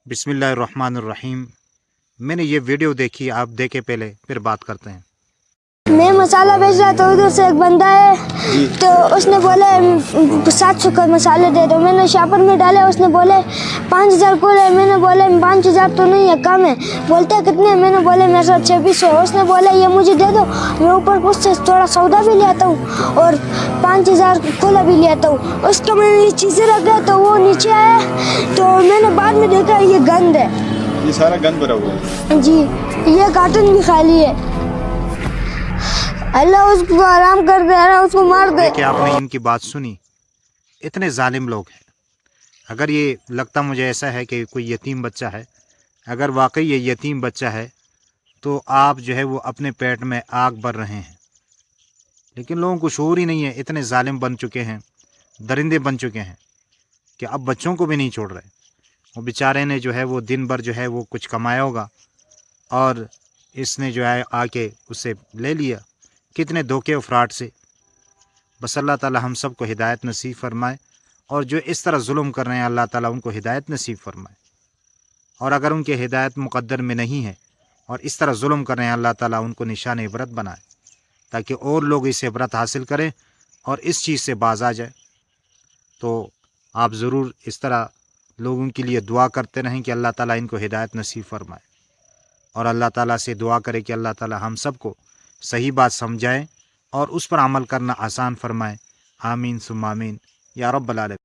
बिस्मिल्लाहिर्रहमानिर्रहीम। मैंने ये वीडियो देखी, आप देखे पहले फिर बात करते हैं। मैं मसाला बेच रहा था, उधर से एक बंदा है तो उसने बोले 700 का मसाले दे दो। मैंने शापर में डाले, उसने बोले 5000 को ले। मैंने बोले 5000 तो नहीं है, कम है। बोलते हैं कितने? मैंने बोले मेरे साथ 2600 है। उसने बोले ये मुझे दे दो, मैं ऊपर उससे थोड़ा सौदा भी ले आता हूँ और 5000 खोला भी ले आता हूँ। उसको मैंने ये चीज़ें रख गया तो वो नीचे आया, तो मैंने बाद में देखा ये गंद है। ये सारा गंद भरा हुआ है जी, ये कार्टन भी खाली है। अल्लाह उसको आराम कर दे, अल्लाह उसको मार दे। देखिए, आपने इनकी बात सुनी। इतने जालिम लोग हैं। अगर ये लगता मुझे ऐसा है कि कोई यतीम बच्चा है, अगर वाकई ये यतीम बच्चा है तो आप जो है वो अपने पेट में आग भर रहे हैं। लेकिन लोगों को शऊर ही नहीं है। इतने जालिम बन चुके हैं, दरिंदे बन चुके हैं कि अब बच्चों को भी नहीं छोड़ रहे। वो बेचारे ने जो है वो दिन भर जो है वो कुछ कमाया होगा और इसने जो है आके उससे ले लिया। कितने धोखे और फ्रॉड से। बस अल्लाह ताला हम सब को हिदायत नसीब फरमाए, और जो इस तरह जुल्म कर रहे हैं अल्लाह ताला उनको हिदायत नसीब फरमाए। और अगर उनके हिदायत मुक़द्दर में नहीं है और इस तरह जुल्म कर रहे हैं, अल्लाह ताला उनको निशान इबरत बनाए, ताकि और लोग इस इबरत हासिल करें और इस चीज़ से बाज आ जाए। तो आप ज़रूर इस तरह लोगों के लिए दुआ करते रहें कि अल्लाह ताला इनको हिदायत नसीब फरमाए, और अल्लाह ताला से दुआ करें कि अल्लाह ताला हम सबको सही बात समझाएं और उस पर अमल करना आसान फरमाए। आमीन सुम्मा आमीन या रब्बल आलमीन।